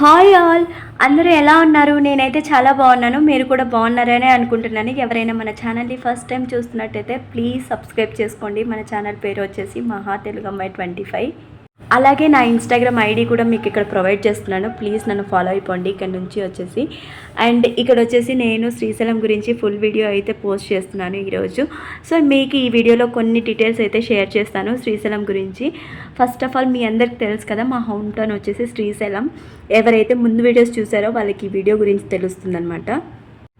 Hi all, అందరూ ఎలా ఉన్నారు? నేనైతే చాలా బాగున్నాను. మీరు కూడా బాగున్నారని అనుకుంటున్నాను. ఎవరైనా మన ఛానల్ని ఫస్ట్ టైం చూస్తున్నట్టయితే ప్లీజ్ సబ్స్క్రైబ్ చేసుకోండి. మన ఛానల్ పేరు వచ్చేసి మహా తెలుగు అమ్మాయి 25. అలాగే నా ఇన్స్టాగ్రామ్ ఐడి కూడా మీకు ఇక్కడ ప్రొవైడ్ చేస్తున్నాను. ప్లీజ్ నన్ను ఫాలో అయిపోండి ఇక్కడ నుంచి వచ్చేసి. అండ్ ఇక్కడ వచ్చేసి నేను శ్రీశైలం గురించి ఫుల్ వీడియో అయితే పోస్ట్ చేస్తున్నాను ఈరోజు. సో మీకు ఈ వీడియోలో కొన్ని డీటెయిల్స్ అయితే షేర్ చేస్తాను శ్రీశైలం గురించి. ఫస్ట్ ఆఫ్ ఆల్ మీ అందరికి తెలుసు కదా, మా హోమ్ టౌన్ వచ్చేసి శ్రీశైలం. ఎవరైతే ముందు వీడియోస్ చూసారో వాళ్ళకి ఈ వీడియో గురించి తెలుస్తుందన్నమాట.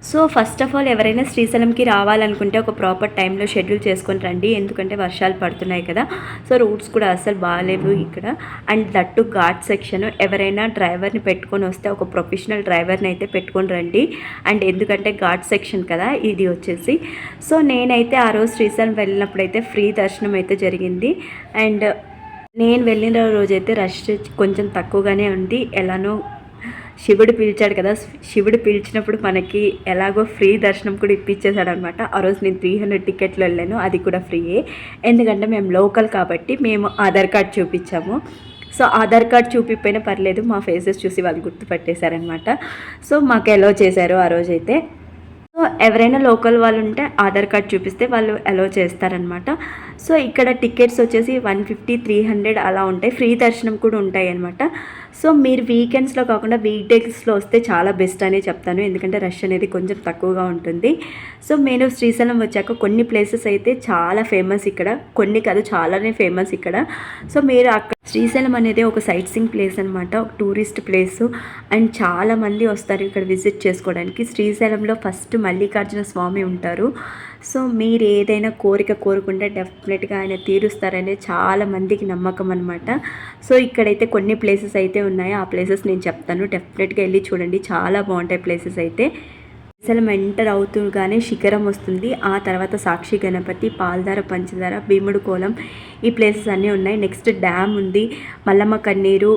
సో ఫస్ట్ ఆఫ్ ఆల్ ఎవరైనా శ్రీశైలంకి రావాలనుకుంటే ఒక ప్రాపర్ టైంలో షెడ్యూల్ చేసుకొని రండి. ఎందుకంటే వర్షాలు పడుతున్నాయి కదా, సో రూట్స్ కూడా అస్సలు బాగాలేవు ఇక్కడ. అండ్ దట్టు ఘాట్ సెక్షన్, ఎవరైనా డ్రైవర్ని పెట్టుకొని వస్తే ఒక ప్రొఫెషనల్ డ్రైవర్ని అయితే పెట్టుకొని రండి. అండ్ ఎందుకంటే ఘాట్ సెక్షన్ కదా ఇది వచ్చేసి. సో నేనైతే ఆ రోజు శ్రీశైలం వెళ్ళినప్పుడైతే ఫ్రీ దర్శనం అయితే జరిగింది. అండ్ నేను వెళ్ళిన రోజైతే రష్ కొంచెం తక్కువగానే ఉంది. ఎలానో శివుడు పిలిచాడు కదా, శివుడు పిలిచినప్పుడు మనకి ఎలాగో ఫ్రీ దర్శనం కూడా ఇప్పించేశాడు అనమాట. ఆ రోజు నేను 300 టికెట్లు వెళ్ళాను, అది కూడా ఫ్రీయే. ఎందుకంటే మేము లోకల్ కాబట్టి మేము ఆధార్ కార్డ్ చూపించాము. సో ఆధార్ కార్డ్ చూపిపోయినా పర్లేదు, మా ఫేసెస్ చూసి వాళ్ళు గుర్తుపట్టేశారనమాట. సో మాకు ఎలో చేశారు ఆ రోజైతే. సో ఎవరైనా లోకల్ వాళ్ళు ఉంటే ఆధార్ కార్డ్ చూపిస్తే వాళ్ళు అలో చేస్తారనమాట. సో ఇక్కడ టికెట్స్ వచ్చేసి 150, 300 అలా ఉంటాయి. ఫ్రీ దర్శనం కూడా ఉంటాయి అనమాట. సో మీరు వీకెండ్స్లో కాకుండా వీక్ డేస్లో వస్తే చాలా బెస్ట్ అనే చెప్తాను, ఎందుకంటే రష్ అనేది కొంచెం తక్కువగా ఉంటుంది. సో నేను శ్రీశైలం వచ్చాక కొన్ని ప్లేసెస్ అయితే చాలా ఫేమస్ ఇక్కడ, కొన్ని కాదు చాలానే ఫేమస్ ఇక్కడ. సో మీరు అక్కడ శ్రీశైలం అనేది ఒక సైట్ సీయింగ్ ప్లేస్ అనమాట, ఒక టూరిస్ట్ ప్లేసు. అండ్ చాలామంది వస్తారు ఇక్కడ విజిట్ చేసుకోవడానికి. శ్రీశైలంలో ఫస్ట్ మల్లికార్జున స్వామి ఉంటారు. సో మీరు ఏదైనా కోరిక కోరుకుంటే డెఫినెట్గా ఆయన తీరుస్తారనే చాలా మందికి నమ్మకం అనమాట. సో ఇక్కడైతే కొన్ని ప్లేసెస్ అయితే ఉన్నాయి, ఆ ప్లేసెస్ నేను చెప్తాను, డెఫినెట్గా వెళ్ళి చూడండి, చాలా బాగుంటాయి ప్లేసెస్ అయితే. శ్రీశైలం ఎంటర్ అవుతూగానే శిఖరం వస్తుంది, ఆ తర్వాత సాక్షి గణపతి, పాల్దార, పంచదార, భీముడు కోలం, ఈ ప్లేసెస్ అన్నీ ఉన్నాయి. నెక్స్ట్ డ్యామ్ ఉంది, మల్లమ్మ కన్నీరు.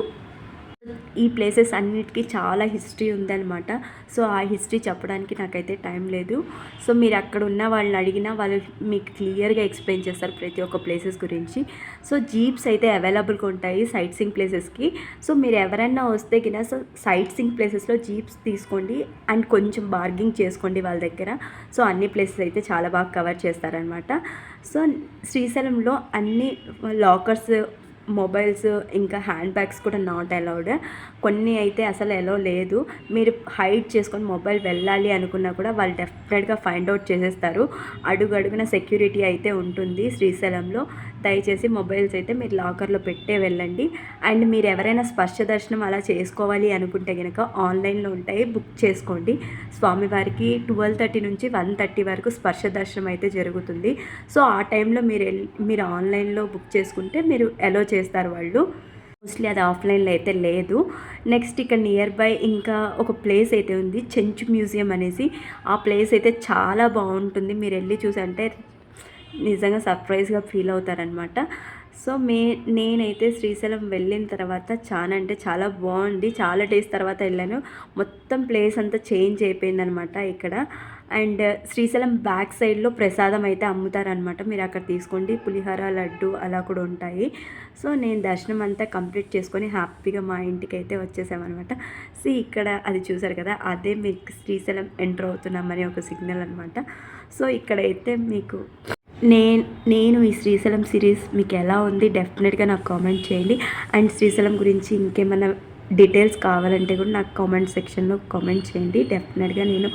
ఈ ప్లేసెస్ అన్నిటికీ చాలా హిస్టరీ ఉందన్నమాట. సో ఆ హిస్టరీ చెప్పడానికి నాకైతే టైం లేదు. సో మీరు అక్కడ ఉన్న వాళ్ళని అడిగినా వాళ్ళు మీకు క్లియర్గా ఎక్స్ప్లెయిన్ చేస్తారు ప్రతి ఒక్క ప్లేసెస్ గురించి. సో జీప్స్ అయితే అవైలబుల్గా ఉంటాయి సైట్ సీయింగ్ ప్లేసెస్కి. సో మీరు ఎవరైనా వస్తే కింద సో సైట్ సీయింగ్ ప్లేసెస్లో జీప్స్ తీసుకోండి అండ్ కొంచెం బార్గింగ్ చేసుకోండి వాళ్ళ దగ్గర. సో అన్ని ప్లేసెస్ అయితే చాలా బాగా కవర్ చేస్తారనమాట. సో శ్రీశైలంలో అన్ని లాకర్స్, మొబైల్స్, ఇంకా హ్యాండ్ బ్యాగ్స్ కూడా నాట్ అలౌడ్. కొన్ని అయితే అసలు అలౌ లేదు. మీరు హైడ్ చేసుకొని మొబైల్ వెళ్ళాలి అనుకున్నా కూడా వాళ్ళు డెఫినెట్గా ఫైండ్ అవుట్ చేసేస్తారు. అడుగడుగున సెక్యూరిటీ అయితే ఉంటుంది శ్రీశైలంలో. దయచేసి మొబైల్స్ అయితే మీరు లాకర్లో పెట్టే వెళ్ళండి. అండ్ మీరు ఎవరైనా స్పర్శ దర్శనం అలా చేసుకోవాలి అనుకుంటే కనుక ఆన్లైన్లో ఉంటాయి, బుక్ చేసుకోండి. స్వామివారికి 12:30 నుంచి 1:30 వరకు స్పర్శ దర్శనం అయితే జరుగుతుంది. సో ఆ టైంలో మీరు ఆన్లైన్లో బుక్ చేసుకుంటే మీరు అలో చేస్తారు వాళ్ళు. మోస్ట్లీ అది ఆఫ్లైన్లో అయితే లేదు. నెక్స్ట్ ఇక్కడ నియర్ బై ఇంకా ఒక ప్లేస్ అయితే ఉంది, చెంచు మ్యూజియం అనేసి. ఆ ప్లేస్ అయితే చాలా బాగుంటుంది, మీరు వెళ్ళి చూసంటే నిజంగా సర్ప్రైజ్గా ఫీల్ అవుతారనమాట. సో నేనైతే శ్రీశైలం వెళ్ళిన తర్వాత చాలా అంటే చాలా బాగుంది. చాలా డేస్ తర్వాత వెళ్ళాను, మొత్తం ప్లేస్ అంతా చేంజ్ అయిపోయిందనమాట ఇక్కడ. అండ్ శ్రీశైలం బ్యాక్ సైడ్లో ప్రసాదం అయితే అమ్ముతారనమాట, మీరు అక్కడ తీసుకోండి. పులిహోర, లడ్డు అలా కూడా ఉంటాయి. సో నేను దర్శనం అంతా కంప్లీట్ చేసుకొని హ్యాపీగా మా ఇంటికి అయితే వచ్చేసామన్నమాట. సో ఇక్కడ అది చూసారు కదా, అదే మీకు శ్రీశైలం ఎంటర్ అవుతున్నామని ఒక సిగ్నల్ అనమాట. సో ఇక్కడైతే మీకు నేను ఈ శ్రీశైలం సిరీస్ మీకు ఎలా ఉంది డెఫినెట్గా నాకు కామెంట్ చేయండి. అండ్ శ్రీశైలం గురించి ఇంకేమైనా డీటెయిల్స్ కావాలంటే కూడా నాకు కామెంట్ సెక్షన్లో కామెంట్ చేయండి, డెఫినెట్గా నేను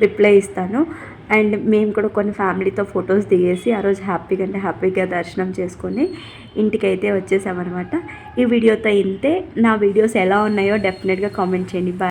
రిప్లై ఇస్తాను. అండ్ మేము కూడా కొన్ని ఫ్యామిలీతో ఫొటోస్ దిగేసి ఆ రోజు హ్యాపీగా దర్శనం చేసుకొని ఇంటికైతే వచ్చేసామన్నమాట. ఈ వీడియోతో ఇంతే. నా వీడియోస్ ఎలా ఉన్నాయో డెఫినెట్గా కామెంట్ చేయండి. బాయ్.